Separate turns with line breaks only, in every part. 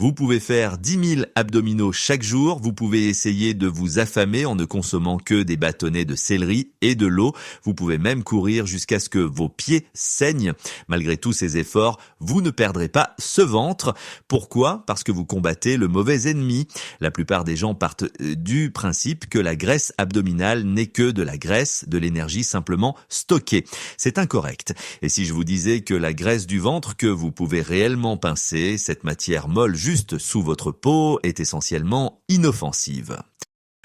Vous pouvez faire 10 000 abdominaux chaque jour. Vous pouvez essayer de vous affamer en ne consommant que des bâtonnets de céleri et de l'eau. Vous pouvez même courir jusqu'à ce que vos pieds saignent. Malgré tous ces efforts, vous ne perdrez pas ce ventre. Pourquoi ? Parce que vous combattez le mauvais ennemi. La plupart des gens partent du principe que la graisse abdominale n'est que de la graisse, de l'énergie simplement stockée. C'est incorrect. Et si je vous disais que la graisse du ventre que vous pouvez réellement pincer, cette matière molle juste sous votre peau, est essentiellement inoffensive.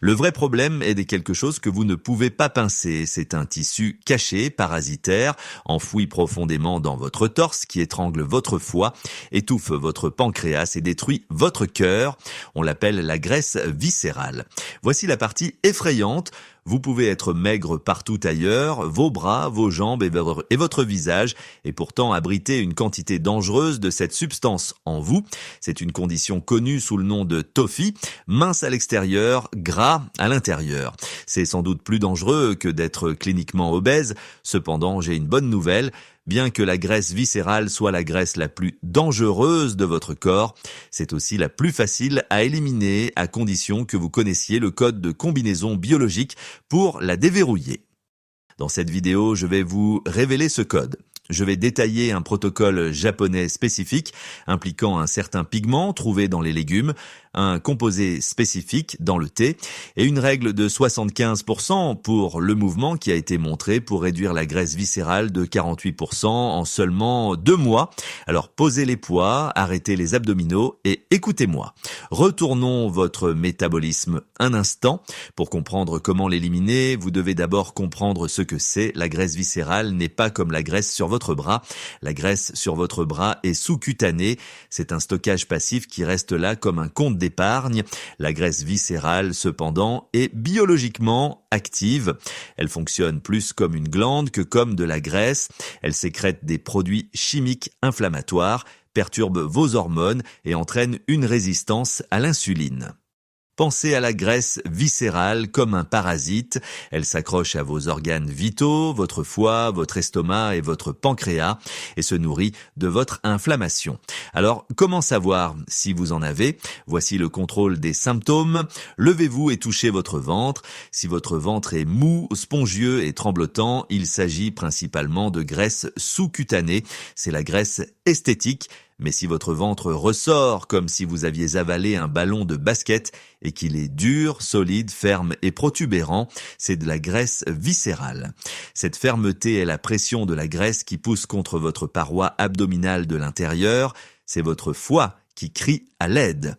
Le vrai problème est quelque chose que vous ne pouvez pas pincer. C'est un tissu caché, parasitaire, enfoui profondément dans votre torse qui étrangle votre foie, étouffe votre pancréas et détruit votre cœur. On l'appelle la graisse viscérale. Voici la partie effrayante. Vous pouvez être maigre partout ailleurs, vos bras, vos jambes et votre visage, et pourtant abriter une quantité dangereuse de cette substance en vous. C'est une condition connue sous le nom de TOFI, mince à l'extérieur, gras à l'intérieur. C'est sans doute plus dangereux que d'être cliniquement obèse. Cependant, j'ai une bonne nouvelle. Bien que la graisse viscérale soit la graisse la plus dangereuse de votre corps, c'est aussi la plus facile à éliminer à condition que vous connaissiez le code de combinaison biologique pour la déverrouiller. Dans cette vidéo, je vais vous révéler ce code. Je vais détailler un protocole japonais spécifique impliquant un certain pigment trouvé dans les légumes, un composé spécifique dans le thé et une règle de 75% pour le mouvement qui a été montré pour réduire la graisse viscérale de 48% en seulement 2 mois. Alors posez les poids, arrêtez les abdominaux et écoutez-moi. Retournons votre métabolisme un instant. Pour comprendre comment l'éliminer, vous devez d'abord comprendre ce que c'est. La graisse viscérale n'est pas comme la graisse sur votre bras. La graisse sur votre bras est sous-cutanée. C'est un stockage passif qui reste là comme un compte d'épargne. La graisse viscérale, cependant, est biologiquement active. Elle fonctionne plus comme une glande que comme de la graisse. Elle sécrète des produits chimiques inflammatoires, perturbe vos hormones et entraîne une résistance à l'insuline. Pensez à la graisse viscérale comme un parasite. Elle s'accroche à vos organes vitaux, votre foie, votre estomac et votre pancréas et se nourrit de votre inflammation. Alors, comment savoir si vous en avez ? Voici le contrôle des symptômes. Levez-vous et touchez votre ventre. Si votre ventre est mou, spongieux et tremblotant, il s'agit principalement de graisse sous-cutanée. C'est la graisse esthétique. Mais si votre ventre ressort comme si vous aviez avalé un ballon de basket et qu'il est dur, solide, ferme et protubérant, c'est de la graisse viscérale. Cette fermeté est la pression de la graisse qui pousse contre votre paroi abdominale de l'intérieur. C'est votre foie qui crie à l'aide.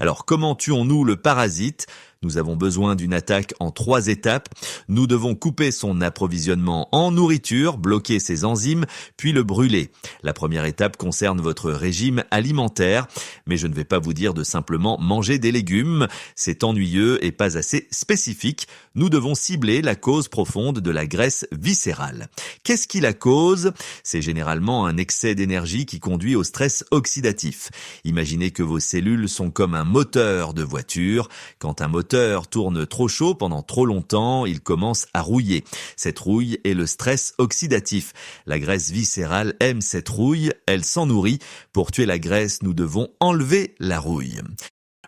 Alors comment tuons-nous le parasite ? Nous avons besoin d'une attaque en 3 étapes. Nous devons couper son approvisionnement en nourriture, bloquer ses enzymes, puis le brûler. La première étape concerne votre régime alimentaire, mais je ne vais pas vous dire de simplement manger des légumes. C'est ennuyeux et pas assez spécifique. Nous devons cibler la cause profonde de la graisse viscérale. Qu'est-ce qui la cause ? C'est généralement un excès d'énergie qui conduit au stress oxydatif. Imaginez que vos cellules sont comme un moteur de voiture. Quand un moteur tourne trop chaud pendant trop longtemps, il commence à rouiller. Cette rouille est le stress oxydatif. La graisse viscérale aime cette rouille, elle s'en nourrit. Pour tuer la graisse, nous devons enlever la rouille.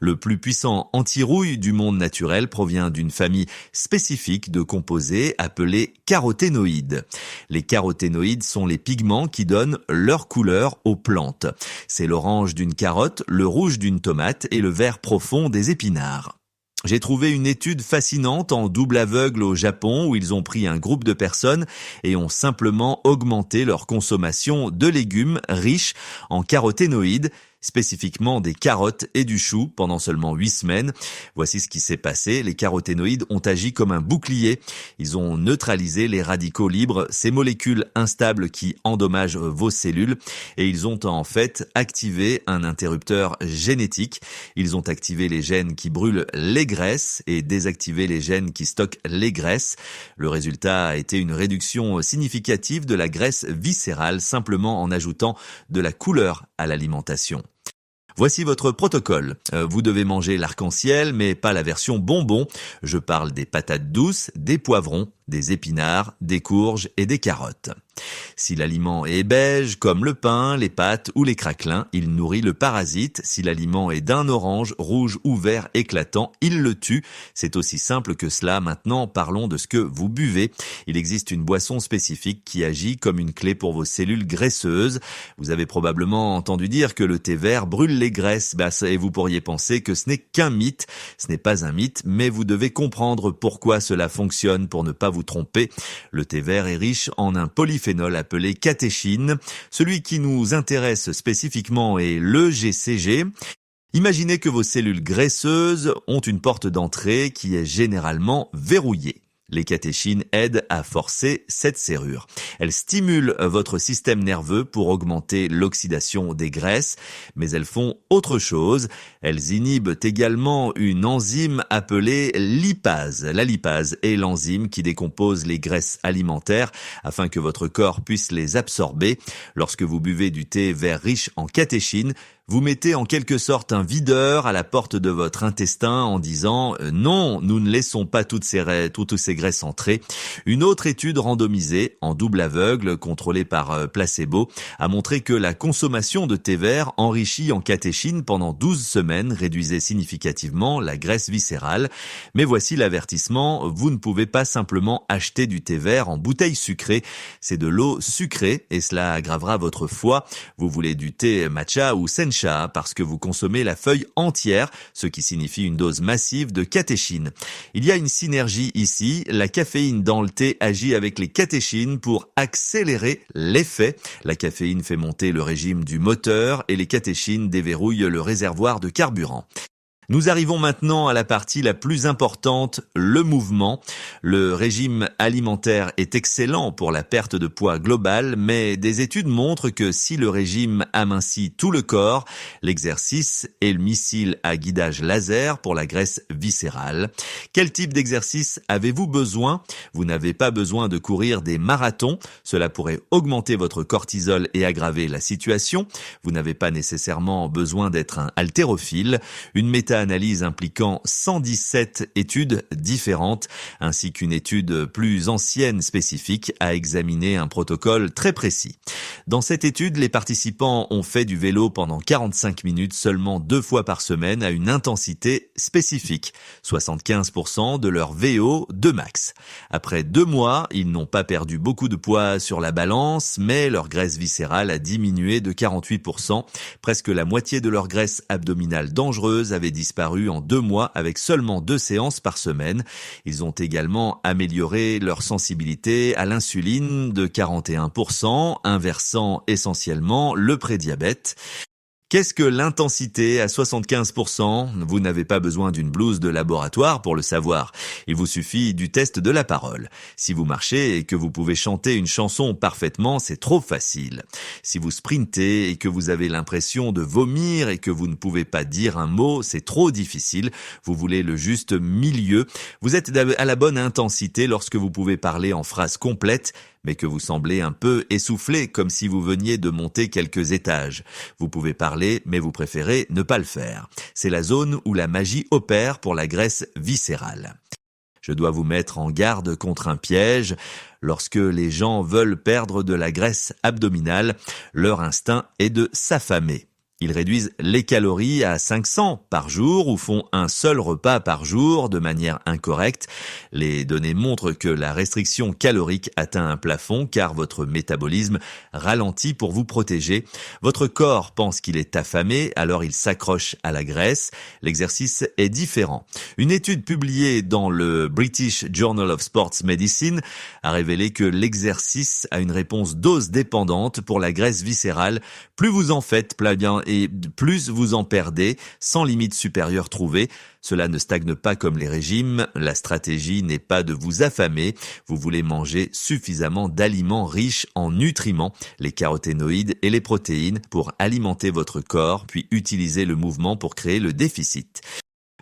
Le plus puissant anti-rouille du monde naturel provient d'une famille spécifique de composés appelés caroténoïdes. Les caroténoïdes sont les pigments qui donnent leur couleur aux plantes. C'est l'orange d'une carotte, le rouge d'une tomate et le vert profond des épinards. J'ai trouvé une étude fascinante en double aveugle au Japon où ils ont pris un groupe de personnes et ont simplement augmenté leur consommation de légumes riches en caroténoïdes, spécifiquement des carottes et du chou pendant seulement 8 semaines. Voici ce qui s'est passé. Les caroténoïdes ont agi comme un bouclier. Ils ont neutralisé les radicaux libres, ces molécules instables qui endommagent vos cellules, et ils ont en fait activé un interrupteur génétique. Ils ont activé les gènes qui brûlent les graisses et désactivé les gènes qui stockent les graisses. Le résultat a été une réduction significative de la graisse viscérale simplement en ajoutant de la couleur à l'alimentation. Voici votre protocole. Vous devez manger l'arc-en-ciel, mais pas la version bonbon. Je parle des patates douces, des poivrons des épinards, des courges et des carottes. Si l'aliment est beige, comme le pain, les pâtes ou les craquelins, il nourrit le parasite. Si l'aliment est d'un orange, rouge ou vert éclatant, il le tue. C'est aussi simple que cela. Maintenant, parlons de ce que vous buvez. Il existe une boisson spécifique qui agit comme une clé pour vos cellules graisseuses. Vous avez probablement entendu dire que le thé vert brûle les graisses. Et vous pourriez penser que ce n'est qu'un mythe. Ce n'est pas un mythe, mais vous devez comprendre pourquoi cela fonctionne pour ne pas vous tromper. Le thé vert est riche en un polyphénol appelé catéchine. Celui qui nous intéresse spécifiquement est le GCG. Imaginez que vos cellules graisseuses ont une porte d'entrée qui est généralement verrouillée. Les catéchines aident à forcer cette serrure. Elles stimulent votre système nerveux pour augmenter l'oxydation des graisses, mais elles font autre chose. Elles inhibent également une enzyme appelée lipase. La lipase est l'enzyme qui décompose les graisses alimentaires afin que votre corps puisse les absorber. Lorsque vous buvez du thé vert riche en catéchines, vous mettez en quelque sorte un videur à la porte de votre intestin en disant « Non, nous ne laissons pas toutes ces graisses entrer ». Une autre étude randomisée, en double aveugle, contrôlée par placebo, a montré que la consommation de thé vert enrichi en catéchine pendant 12 semaines réduisait significativement la graisse viscérale. Mais voici l'avertissement, vous ne pouvez pas simplement acheter du thé vert en bouteille sucrée. C'est de l'eau sucrée et cela aggravera votre foie. Vous voulez du thé matcha ou sencha parce que vous consommez la feuille entière, ce qui signifie une dose massive de catéchine. Il y a une synergie ici, la caféine dans le thé agit avec les catéchines pour accélérer l'effet. La caféine fait monter le régime du moteur et les catéchines déverrouillent le réservoir de carburant. Nous arrivons maintenant à la partie la plus importante, le mouvement. Le régime alimentaire est excellent pour la perte de poids globale, mais des études montrent que si le régime amincit tout le corps, l'exercice est le missile à guidage laser pour la graisse viscérale. Quel type d'exercice avez-vous besoin? Vous n'avez pas besoin de courir des marathons. Cela pourrait augmenter votre cortisol et aggraver la situation. Vous n'avez pas nécessairement besoin d'être un haltérophile. Une méta-analyse impliquant 117 études différentes, ainsi qu'une étude plus ancienne spécifique a examiné un protocole très précis. Dans cette étude, les participants ont fait du vélo pendant 45 minutes seulement 2 fois par semaine à une intensité spécifique, 75% de leur VO de max. Après 2 mois, ils n'ont pas perdu beaucoup de poids sur la balance, mais leur graisse viscérale a diminué de 48%. Presque la moitié de leur graisse abdominale dangereuse avait disparu en 2 mois avec seulement 2 séances par semaine. Ils ont également amélioré leur sensibilité à l'insuline de 41%, inversant essentiellement le prédiabète. Qu'est-ce que l'intensité à 75%? Vous n'avez pas besoin d'une blouse de laboratoire pour le savoir. Il vous suffit du test de la parole. Si vous marchez et que vous pouvez chanter une chanson parfaitement, c'est trop facile. Si vous sprintez et que vous avez l'impression de vomir et que vous ne pouvez pas dire un mot, c'est trop difficile. Vous voulez le juste milieu. Vous êtes à la bonne intensité lorsque vous pouvez parler en phrases complètes, mais que vous semblez un peu essoufflé, comme si vous veniez de monter quelques étages. Vous pouvez parler, mais vous préférez ne pas le faire. C'est la zone où la magie opère pour la graisse viscérale. Je dois vous mettre en garde contre un piège. Lorsque les gens veulent perdre de la graisse abdominale, leur instinct est de s'affamer. Ils réduisent les calories à 500 par jour ou font un seul repas par jour de manière incorrecte. Les données montrent que la restriction calorique atteint un plafond car votre métabolisme ralentit pour vous protéger. Votre corps pense qu'il est affamé, alors il s'accroche à la graisse. L'exercice est différent. Une étude publiée dans le British Journal of Sports Medicine a révélé que l'exercice a une réponse dose dépendante pour la graisse viscérale. Plus vous en faites, et plus vous en perdez, sans limite supérieure trouvée. Cela ne stagne pas comme les régimes. La stratégie n'est pas de vous affamer. Vous voulez manger suffisamment d'aliments riches en nutriments, les caroténoïdes et les protéines, pour alimenter votre corps, puis utiliser le mouvement pour créer le déficit.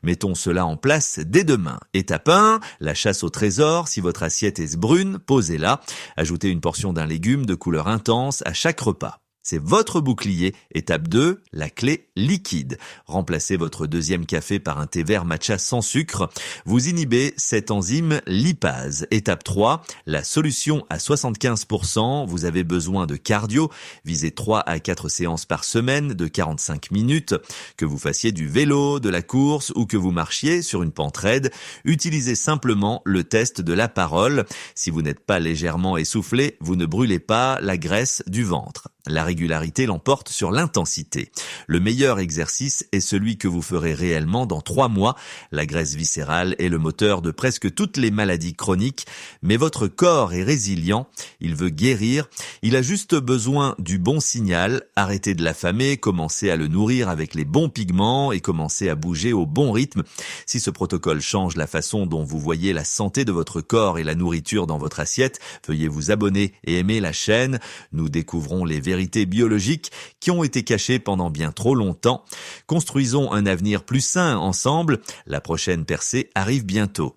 Mettons cela en place dès demain. Étape 1, la chasse au trésor. Si votre assiette est brune, posez-la. Ajoutez une portion d'un légume de couleur intense à chaque repas. C'est votre bouclier. Étape 2, la clé liquide. Remplacez votre deuxième café par un thé vert matcha sans sucre. Vous inhibez cette enzyme lipase. Étape 3, la solution à 75%. Vous avez besoin de cardio. Visez 3 à 4 séances par semaine de 45 minutes. Que vous fassiez du vélo, de la course ou que vous marchiez sur une pente raide, utilisez simplement le test de la parole. Si vous n'êtes pas légèrement essoufflé, vous ne brûlez pas la graisse du ventre. La régularité l'emporte sur l'intensité. Le meilleur exercice est celui que vous ferez réellement dans 3 mois. La graisse viscérale est le moteur de presque toutes les maladies chroniques, mais votre corps est résilient, il veut guérir, il a juste besoin du bon signal. Arrêtez de l'affamer, commencez à le nourrir avec les bons pigments et commencez à bouger au bon rythme. Si ce protocole change la façon dont vous voyez la santé de votre corps et la nourriture dans votre assiette, veuillez vous abonner et aimer la chaîne. Nous découvrons les vérités biologiques qui ont été cachées pendant bien trop longtemps. Construisons un avenir plus sain ensemble. La prochaine percée arrive bientôt.